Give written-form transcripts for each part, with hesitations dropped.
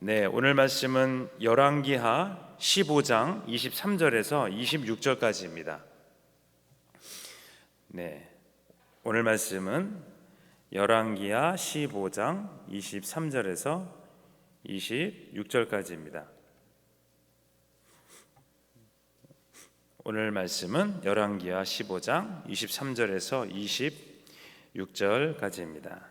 네, 오늘 말씀은 열왕기하 15장 23절에서 26절까지입니다. 네, 오늘 말씀은 열왕기하 15장 23절에서 26절까지입니다. 오늘 말씀은 열왕기하 15장 23절에서 26절까지입니다.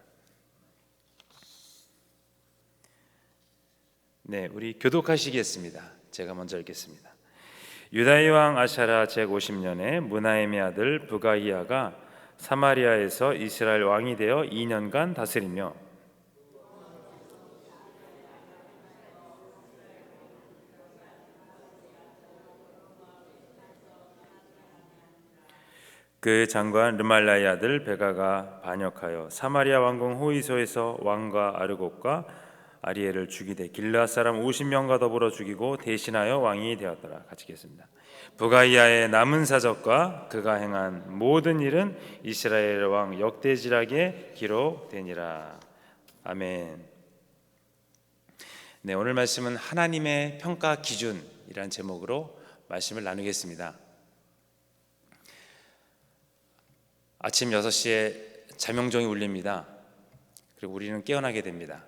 네, 우리 교독하시겠습니다. 제가 먼저 읽겠습니다. 유다의 왕 아샤라 제50년에 무나임의 아들 부가이아가 사마리아에서 이스라엘 왕이 되어 2년간 다스리며 그 장관 르말라의 아들 베가가 반역하여 사마리아 왕궁 호이소에서 왕과 아르곡과 아리엘을 죽이되 길르앗 사람 50명과 더불어 죽이고 대신하여 왕이 되었더라. 같이 읽겠습니다. 부가이아의 남은 사적과 그가 행한 모든 일은 이스라엘 왕 역대지락에 기록되니라. 아멘. 네, 오늘 말씀은 하나님의 평가 기준이라는 제목으로 말씀을 나누겠습니다. 아침 6시에 자명종이 울립니다. 그리고 우리는 깨어나게 됩니다.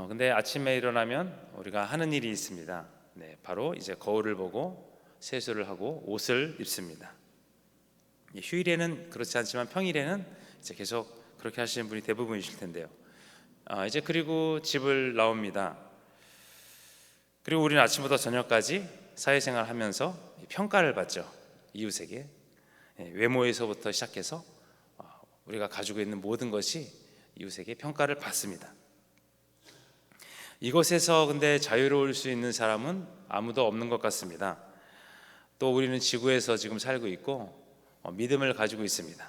근데 아침에 일어나면 우리가 하는 일이 있습니다. 네, 바로 이제 거울을 보고 세수를 하고 옷을 입습니다. 휴일에는 그렇지 않지만 평일에는 이제 계속 그렇게 하시는 분이 대부분이실 텐데요. 이제 그리고 집을 나옵니다. 그리고 우리는 아침부터 저녁까지 사회생활을 하면서 평가를 받죠. 이웃에게. 외모에서부터 시작해서 우리가 가지고 있는 모든 것이 이웃에게 평가를 받습니다. 이것에서 근데 자유로울 수 있는 사람은 아무도 없는 것 같습니다. 또 우리는 지구에서 지금 살고 있고 믿음을 가지고 있습니다.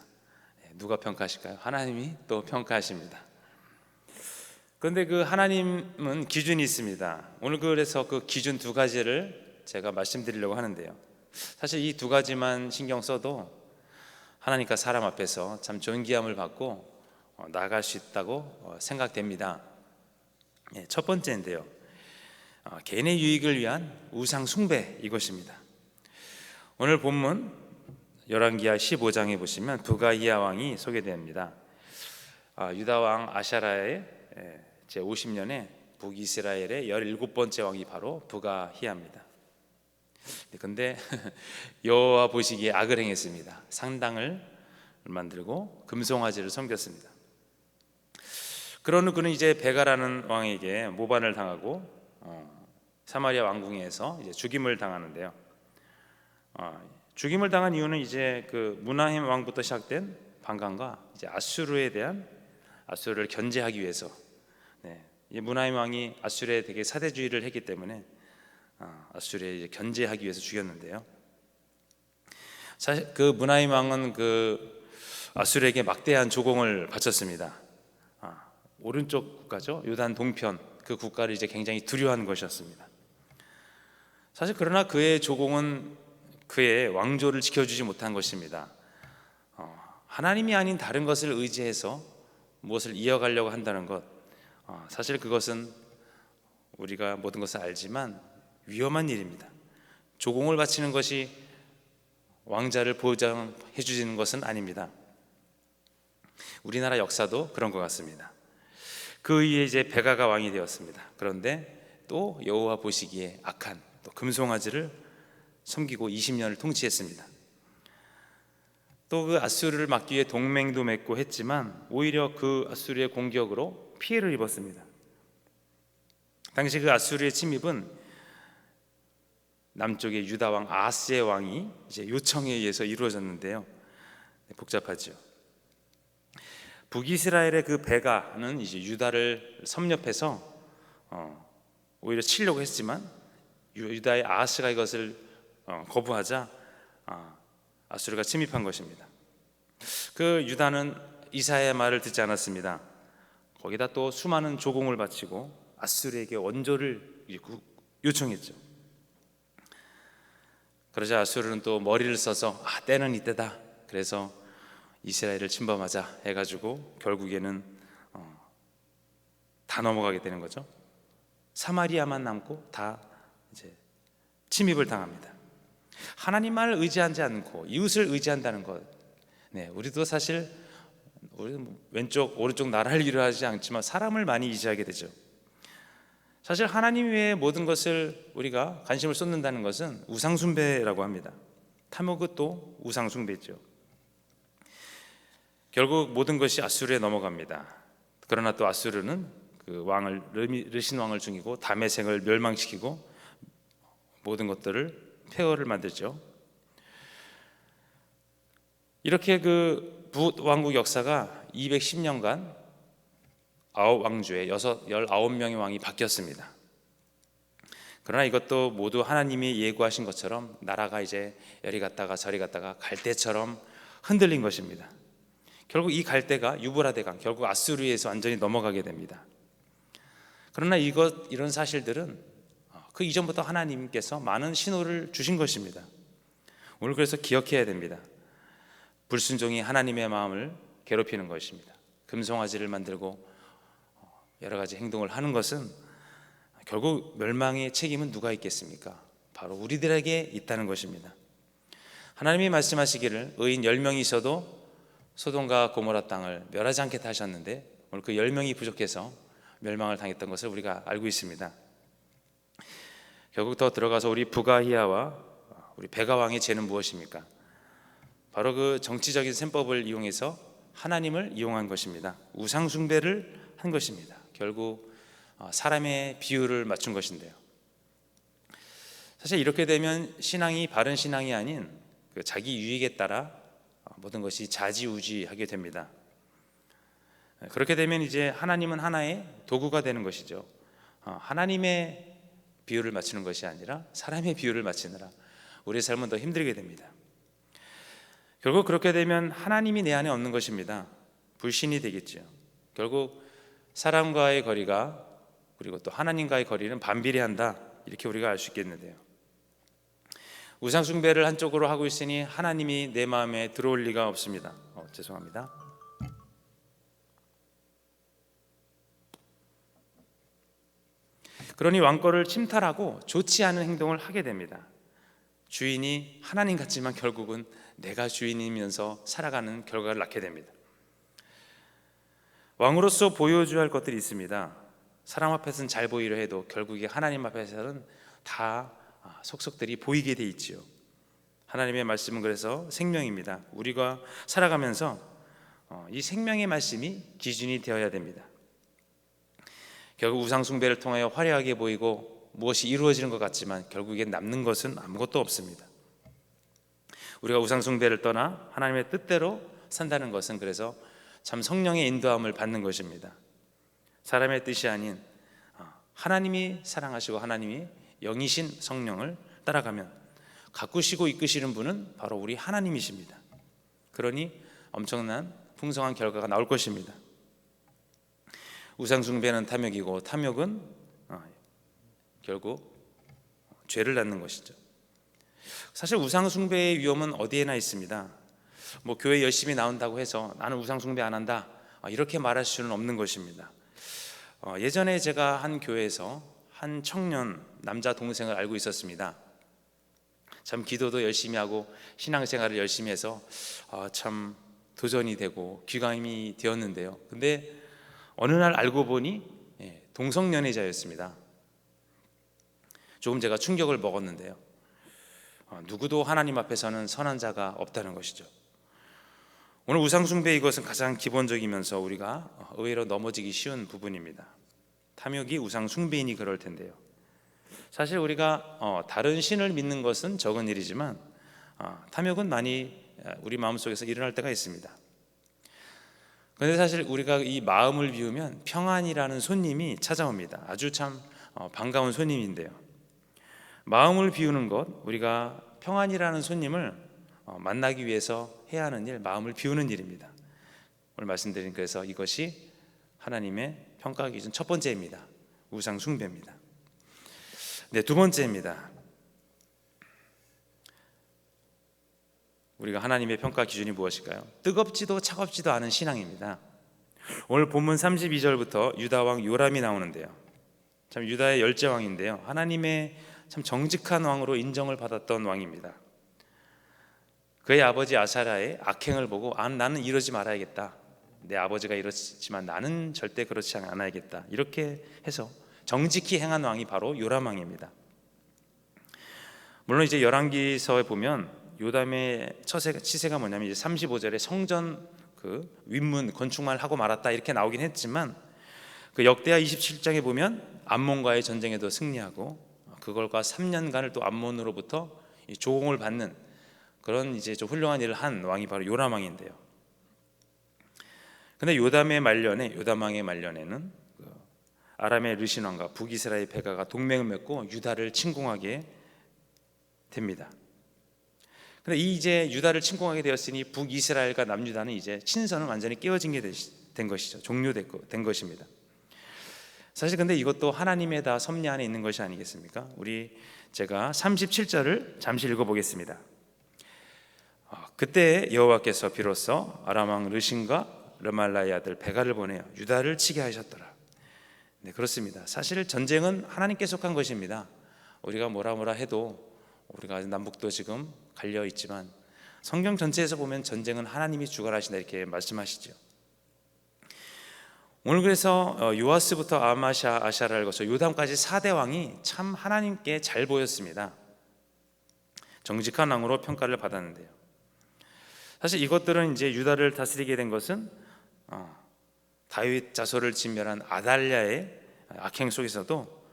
누가 평가하실까요? 하나님이 또 평가하십니다. 그런데 그 하나님은 기준이 있습니다. 오늘 그래서 그 기준 두 가지를 제가 말씀드리려고 하는데요. 사실 이 두 가지만 신경 써도 하나님과 사람 앞에서 참 존귀함을 받고 나아갈 수 있다고 생각됩니다. 첫 번째인데요, 개인의 유익을 위한 우상 숭배, 이것입니다. 오늘 본문 열왕기하 15장에 보시면 부가이아 왕이 소개됩니다. 유다 왕 아샤라의 제50년에 북이스라엘의 17번째 왕이 바로 부가히아입니다. 그런데 여호와 보시기에 악을 행했습니다. 상당을 만들고 금송아지를 섬겼습니다. 그런 후 그는 이제 베가라는 왕에게 모반을 당하고 사마리아 왕궁에서 이제 죽임을 당하는데요. 죽임을 당한 이유는 이제 그 무나임 왕부터 시작된 반감과 이제 아수르를 견제하기 위해서. 이 무나임 왕이 아수르에 되게 사대주의를 했기 때문에 아수르에 이제 견제하기 위해서 죽였는데요. 사실 그 무나임 왕은 그 아수르에게 막대한 조공을 바쳤습니다. 오른쪽 국가죠. 요단 동편 그 국가를 이제 굉장히 두려워하는 것이었습니다. 사실 그러나 그의 조공은 그의 왕조를 지켜주지 못한 것입니다. 하나님이 아닌 다른 것을 의지해서 무엇을 이어가려고 한다는 것, 사실 그것은 우리가 모든 것을 알지만 위험한 일입니다. 조공을 바치는 것이 왕자를 보장해 주는 것은 아닙니다. 우리나라 역사도 그런 것 같습니다. 그 위에 이제 베가가 왕이 되었습니다. 그런데 또 여호와 보시기에 악한 또 금송아지를 섬기고 20년을 통치했습니다. 또 그 아수르를 막기 위해 동맹도 맺고 했지만 오히려 그 아수르의 공격으로 피해를 입었습니다. 당시 그 아수르의 침입은 남쪽의 유다 왕 아하스의 왕이 이제 요청에 의해서 이루어졌는데요. 복잡하죠. 북이스라엘의 그 베가는 이제 유다를 섭렵해서 오히려 치려고 했지만 유다의 아하스가 이것을 거부하자 아수르가 침입한 것입니다. 그 유다는 이사야의 말을 듣지 않았습니다. 거기다 또 수많은 조공을 바치고 아수르에게 원조를 요청했죠. 그러자 아수르는 또 머리를 써서 때는 이때다. 그래서 이스라엘을 침범하자 해가지고 결국에는 다 넘어가게 되는 거죠. 사마리아만 남고 다 이제 침입을 당합니다. 하나님만을 의지하지 않고 이웃을 의지한다는 것, 우리도 사실 우리 왼쪽 오른쪽 나라를 위로하지 않지만 사람을 많이 의지하게 되죠. 사실 하나님 외에 모든 것을 우리가 관심을 쏟는다는 것은 우상숭배라고 합니다. 탐욕은 또 우상숭배죠. 결국 모든 것이 아수르에 넘어갑니다. 그러나 또 아수르는 그 왕을 르신 왕을 죽이고 다메섹을 멸망시키고 모든 것들을 폐허를 만들죠. 이렇게 그 북왕국 역사가 210년간 9왕조에 19명의 왕이 바뀌었습니다. 그러나 이것도 모두 하나님이 예고하신 것처럼 나라가 이제 이리 갔다가 저리 갔다가 갈대처럼 흔들린 것입니다. 결국 이 갈대가 유브라데강, 결국 아수르에서 완전히 넘어가게 됩니다. 그러나 이런 사실들은 그 이전부터 하나님께서 많은 신호를 주신 것입니다. 오늘 그래서 기억해야 됩니다. 불순종이 하나님의 마음을 괴롭히는 것입니다. 금송아지를 만들고 여러 가지 행동을 하는 것은 결국 멸망의 책임은 누가 있겠습니까? 바로 우리들에게 있다는 것입니다. 하나님이 말씀하시기를 의인 10명이 있어도 소돔과 고모라 땅을 멸하지 않겠다 하셨는데 오늘 그 10명이 부족해서 멸망을 당했던 것을 우리가 알고 있습니다. 결국 더 들어가서 우리 부가히야와 우리 베가왕의 죄는 무엇입니까? 바로 그 정치적인 셈법을 이용해서 하나님을 이용한 것입니다. 우상숭배를 한 것입니다. 결국 사람의 비율을 맞춘 것인데요. 사실 이렇게 되면 신앙이 바른 신앙이 아닌 그 자기 유익에 따라 모든 것이 좌지우지하게 됩니다. 그렇게 되면 이제 하나님은 하나의 도구가 되는 것이죠. 하나님의 비율을 맞추는 것이 아니라 사람의 비율을 맞추느라 우리의 삶은 더 힘들게 됩니다. 결국 그렇게 되면 하나님이 내 안에 없는 것입니다. 불신이 되겠죠. 결국 사람과의 거리가 그리고 또 하나님과의 거리는 반비례한다, 이렇게 우리가 알 수 있겠는데요. 우상숭배를 한쪽으로 하고 있으니 하나님이 내 마음에 들어올 리가 없습니다. 죄송합니다. 그러니 왕권을 침탈하고 좋지 않은 행동을 하게 됩니다. 주인이 하나님 같지만 결국은 내가 주인이면서 살아가는 결과를 낳게 됩니다. 왕으로서 보여줘야 할 것들이 있습니다. 사람 앞에서는 잘 보이려 해도 결국에 하나님 앞에서는 다 속속들이 보이게 돼 있지요. 하나님의 말씀은 그래서 생명입니다. 우리가 살아가면서 이 생명의 말씀이 기준이 되어야 됩니다. 결국 우상숭배를 통하여 화려하게 보이고 무엇이 이루어지는 것 같지만 결국엔 남는 것은 아무것도 없습니다. 우리가 우상숭배를 떠나 하나님의 뜻대로 산다는 것은 그래서 참 성령의 인도함을 받는 것입니다. 사람의 뜻이 아닌 하나님이 사랑하시고 하나님이 영이신 성령을 따라가면 가꾸시고 이끄시는 분은 바로 우리 하나님이십니다. 그러니 엄청난 풍성한 결과가 나올 것입니다. 우상숭배는 탐욕이고 탐욕은 결국 죄를 낳는 것이죠. 사실 우상숭배의 위험은 어디에나 있습니다. 교회 열심히 나온다고 해서 나는 우상숭배 안 한다, 이렇게 말할 수는 없는 것입니다. 예전에 제가 한 교회에서 한 청년 남자 동생을 알고 있었습니다. 참 기도도 열심히 하고 신앙생활을 열심히 해서 참 도전이 되고 귀감이 되었는데요. 근데 어느 날 알고 보니 동성연애자였습니다. 조금 제가 충격을 먹었는데요. 누구도 하나님 앞에서는 선한 자가 없다는 것이죠. 오늘 우상숭배, 이것은 가장 기본적이면서 우리가 의외로 넘어지기 쉬운 부분입니다. 탐욕이 우상숭배이니 그럴 텐데요. 사실 우리가 다른 신을 믿는 것은 적은 일이지만 탐욕은 많이 우리 마음속에서 일어날 때가 있습니다. 그런데 사실 우리가 이 마음을 비우면 평안이라는 손님이 찾아옵니다. 아주 참 반가운 손님인데요. 마음을 비우는 것, 우리가 평안이라는 손님을 만나기 위해서 해야 하는 일, 마음을 비우는 일입니다. 오늘 말씀드린 그래서 이것이 하나님의 평가 기준 첫 번째입니다. 우상 숭배입니다. 두 번째입니다. 우리가 하나님의 평가 기준이 무엇일까요? 뜨겁지도 차갑지도 않은 신앙입니다. 오늘 본문 32절부터 유다 왕 요람이 나오는데요. 참 유다의 열째 왕인데요, 하나님의 참 정직한 왕으로 인정을 받았던 왕입니다. 그의 아버지 아사랴의 악행을 보고 나는 이러지 말아야겠다, 내 아버지가 이렇지만 나는 절대 그렇지 않아야겠다, 이렇게 해서 정직히 행한 왕이 바로 요람 왕입니다. 물론 이제 열왕기서에 보면 요담의 치세가 뭐냐면 이제 35절에 성전 그 윗문 건축만 하고 말았다 이렇게 나오긴 했지만, 그 역대하 27장에 보면 암몬과의 전쟁에도 승리하고 그걸과 3년간을 또 암몬으로부터 조공을 받는 그런 이제 좀 훌륭한 일을 한 왕이 바로 요람 왕인데요. 근데 요담 왕의 말년에는 아람의 르신 왕과 북이스라엘 베가가 동맹을 맺고 유다를 침공하게 됩니다. 근데 이제 유다를 침공하게 되었으니 북이스라엘과 남유다는 이제 친선은 완전히 깨어진 게 된 것이죠. 종료된 것입니다. 사실 근데 이것도 하나님의 다 섭리 안에 있는 것이 아니겠습니까? 제가 37절을 잠시 읽어보겠습니다. 그때 여호와께서 비로소 아람 왕 르신과 르말라의 아들 베가를 보내어 유다를 치게 하셨더라. 네, 그렇습니다. 사실 전쟁은 하나님께 속한 것입니다. 우리가 뭐라 해도 우리가 남북도 지금 갈려 있지만 성경 전체에서 보면 전쟁은 하나님이 주관하신다 이렇게 말씀하시죠. 오늘 그래서 요아스부터 아샤라를 거쳐 요담까지 4대 왕이 참 하나님께 잘 보였습니다. 정직한 왕으로 평가를 받았는데요. 사실 이것들은 이제 유다를 다스리게 된 것은 다윗 자손을 진멸한 아달랴의 악행 속에서도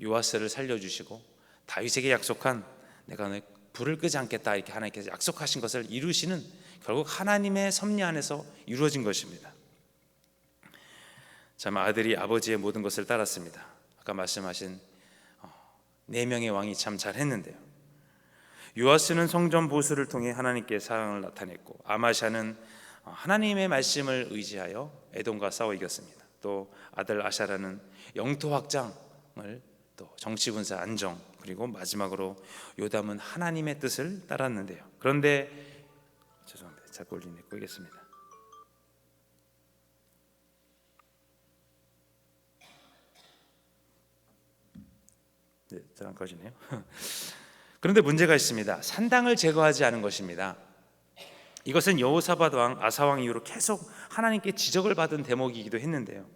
요아스를 살려주시고 다윗에게 약속한 내가 너의 불을 끄지 않겠다 이렇게 하나님께서 약속하신 것을 이루시는 결국 하나님의 섭리 안에서 이루어진 것입니다. 참 아들이 아버지의 모든 것을 따랐습니다. 아까 말씀하신 4명의 왕이 참 잘했는데요. 요아스는 성전 보수를 통해 하나님께 사랑을 나타냈고, 아마샤는 하나님의 말씀을 의지하여 에돔과 싸워 이겼습니다. 또 아들 아샤라는 영토 확장을, 또 정치 군사 안정, 그리고 마지막으로 요담은 하나님의 뜻을 따랐는데요. 그런데 죄송합니다. 자꾸 올리겠습니다. 네, 잘 안 꺼지네요. 그런데 문제가 있습니다. 산당을 제거하지 않은 것입니다. 이것은 여호사밧 왕, 아사 왕 이후로 계속 하나님께 지적을 받은 대목이기도 했는데요.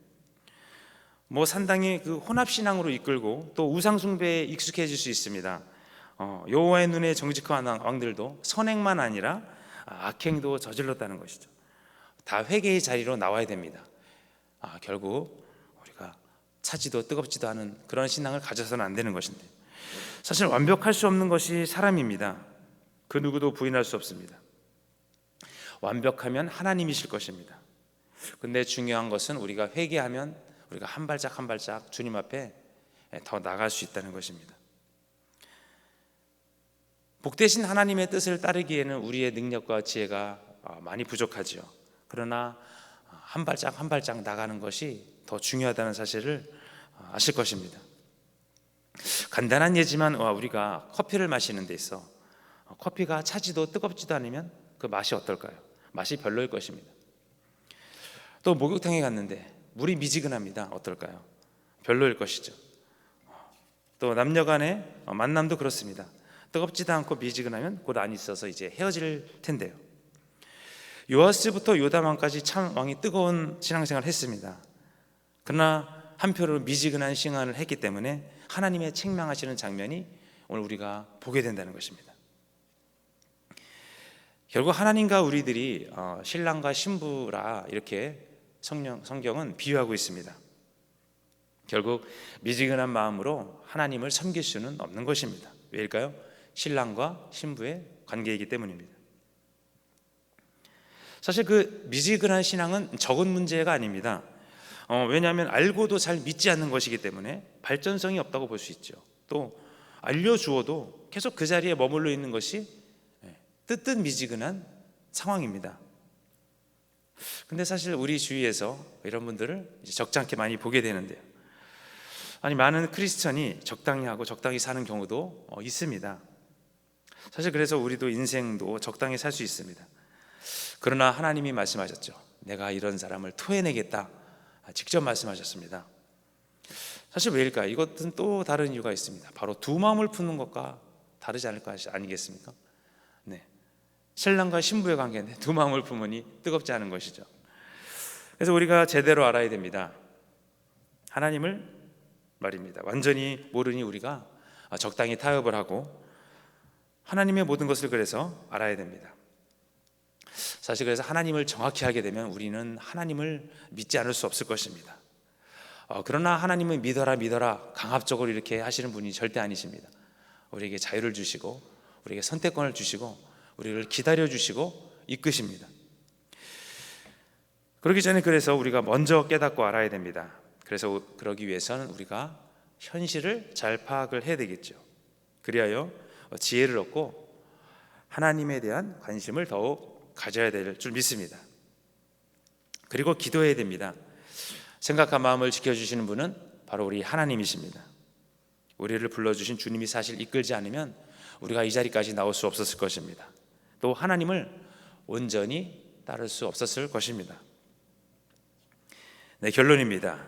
산당이 그 혼합 신앙으로 이끌고 또 우상 숭배에 익숙해질 수 있습니다. 여호와의 눈에 정직한 왕들도 선행만 아니라 악행도 저질렀다는 것이죠. 다 회개의 자리로 나와야 됩니다. 결국 우리가 차지도 뜨겁지도 않은 그런 신앙을 가져서는 안 되는 것인데, 사실 완벽할 수 없는 것이 사람입니다. 그 누구도 부인할 수 없습니다. 완벽하면 하나님이실 것입니다. 근데 중요한 것은 우리가 회개하면 우리가 한 발짝 한 발짝 주님 앞에 더 나갈 수 있다는 것입니다. 복되신 하나님의 뜻을 따르기에는 우리의 능력과 지혜가 많이 부족하지요. 그러나 한 발짝 한 발짝 나가는 것이 더 중요하다는 사실을 아실 것입니다. 간단한 예지만 우리가 커피를 마시는 데 있어 커피가 차지도 뜨겁지도 않으면 그 맛이 어떨까요? 맛이 별로일 것입니다. 또 목욕탕에 갔는데 물이 미지근합니다. 어떨까요? 별로일 것이죠. 또 남녀간의 만남도 그렇습니다. 뜨겁지도 않고 미지근하면 곧 안 있어서 이제 헤어질 텐데요. 요아스부터 요담 왕까지 참 왕이 뜨거운 신앙생활을 했습니다. 그러나 한편으로 미지근한 신앙을 했기 때문에 하나님의 책망하시는 장면이 오늘 우리가 보게 된다는 것입니다. 결국 하나님과 우리들이 신랑과 신부라 이렇게 성경은 비유하고 있습니다. 결국 미지근한 마음으로 하나님을 섬길 수는 없는 것입니다. 왜일까요? 신랑과 신부의 관계이기 때문입니다. 사실 그 미지근한 신앙은 적은 문제가 아닙니다. 왜냐하면 알고도 잘 믿지 않는 것이기 때문에 발전성이 없다고 볼 수 있죠. 또 알려주어도 계속 그 자리에 머물러 있는 것이 뜨뜻미지근한 상황입니다. 근데 사실 우리 주위에서 이런 분들을 적잖게 많이 보게 되는데요. 많은 크리스천이 적당히 하고 적당히 사는 경우도 있습니다. 사실 그래서 우리도 인생도 적당히 살 수 있습니다. 그러나 하나님이 말씀하셨죠. 내가 이런 사람을 토해내겠다. 직접 말씀하셨습니다. 사실 왜일까요? 이것은 또 다른 이유가 있습니다. 바로 두 마음을 품는 것과 다르지 않을 것 아니겠습니까? 네, 신랑과 신부의 관계인데 두 마음을 품으니 뜨겁지 않은 것이죠. 그래서 우리가 제대로 알아야 됩니다. 하나님을 말입니다. 완전히 모르니 우리가 적당히 타협을 하고 하나님의 모든 것을 그래서 알아야 됩니다. 사실 그래서 하나님을 정확히 하게 되면 우리는 하나님을 믿지 않을 수 없을 것입니다. 그러나 하나님은 믿어라 강압적으로 이렇게 하시는 분이 절대 아니십니다. 우리에게 자유를 주시고 우리에게 선택권을 주시고 우리를 기다려 주시고 이끄십니다. 그렇기 전에 그래서 우리가 먼저 깨닫고 알아야 됩니다. 그래서 그러기 위해서는 우리가 현실을 잘 파악을 해야 되겠죠. 그리하여 지혜를 얻고 하나님에 대한 관심을 더욱 가져야 될 줄 믿습니다. 그리고 기도해야 됩니다. 생각한 마음을 지켜주시는 분은 바로 우리 하나님이십니다. 우리를 불러주신 주님이 사실 이끌지 않으면 우리가 이 자리까지 나올 수 없었을 것입니다. 또 하나님을 온전히 따를 수 없었을 것입니다. 네, 결론입니다.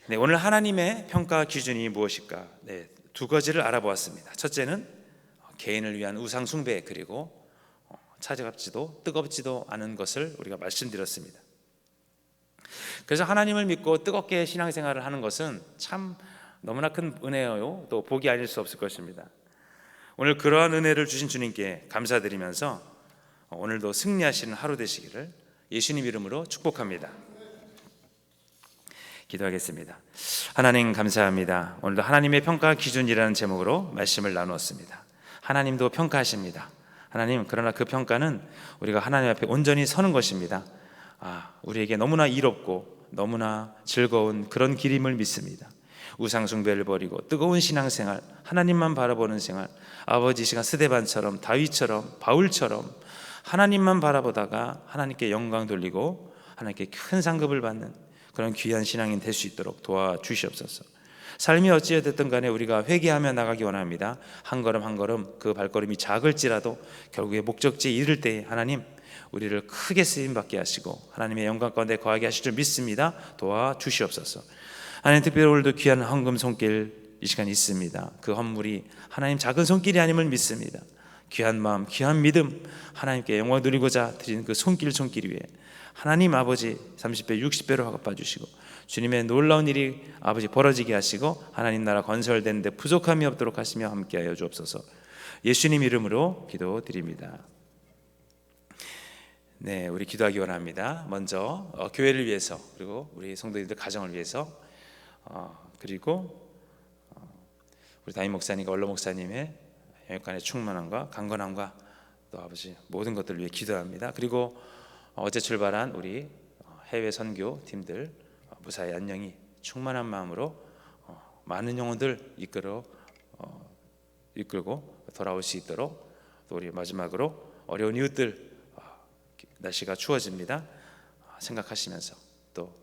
네, 오늘 하나님의 평가 기준이 무엇일까? 네, 두 가지를 알아보았습니다. 첫째는 개인을 위한 우상 숭배, 그리고 차갑지도 뜨겁지도 않은 것을 우리가 말씀드렸습니다. 그래서 하나님을 믿고 뜨겁게 신앙생활을 하는 것은 참 너무나 큰 은혜요, 또 복이 아닐 수 없을 것입니다. 오늘 그러한 은혜를 주신 주님께 감사드리면서 오늘도 승리하시는 하루 되시기를 예수님 이름으로 축복합니다. 기도하겠습니다. 하나님 감사합니다. 오늘도 하나님의 평가 기준이라는 제목으로 말씀을 나누었습니다. 하나님도 평가하십니다. 하나님, 그러나 그 평가는 우리가 하나님 앞에 온전히 서는 것입니다. 우리에게 너무나 이롭고 너무나 즐거운 그런 길임을 믿습니다. 우상 숭배를 버리고 뜨거운 신앙생활, 하나님만 바라보는 생활, 아버지 시간 스데반처럼, 다윗처럼, 바울처럼 하나님만 바라보다가 하나님께 영광 돌리고 하나님께 큰 상급을 받는 그런 귀한 신앙인 될 수 있도록 도와주시옵소서. 삶이 어찌됐든 간에 우리가 회개하며 나가기 원합니다. 한 걸음 한 걸음 그 발걸음이 작을지라도 결국에 목적지에 이를 때에 하나님 우리를 크게 쓰임받게 하시고 하나님의 영광 가운데 거하게 하실 줄 믿습니다. 도와주시옵소서. 하나님, 특별히 오늘도 귀한 헌금 손길 이 시간 있습니다. 그 헌물이 하나님 작은 손길이 아님을 믿습니다. 귀한 마음, 귀한 믿음, 하나님께 영광 드리고자 드린 그 손길 위에 하나님 아버지 30배 60배로 갚아주시고 주님의 놀라운 일이 아버지 벌어지게 하시고 하나님 나라 건설되는데 부족함이 없도록 하시며 함께하여 주옵소서. 예수님 이름으로 기도드립니다. 네, 우리 기도하기 원합니다. 먼저 교회를 위해서, 그리고 우리 성도님들 가정을 위해서, 그리고 우리 담임 목사님과 원로 목사님의 영육간의 충만함과 강건함과 또 아버지 모든 것들을 위해 기도합니다. 그리고 어제 출발한 우리 해외 선교 팀들 무사히 안녕히 충만한 마음으로 많은 영혼들 이끌고 돌아올 수 있도록, 또 우리 마지막으로 어려운 이웃들, 날씨가 추워집니다. 생각하시면서 또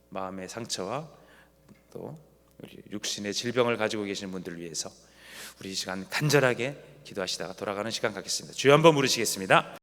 마음의 상처와 또 우리 육신의 질병을 가지고 계시는 분들을 위해서 우리 이 시간 간절하게 기도하시다가 돌아가는 시간 갖겠습니다. 주여 한번 부르시겠습니다.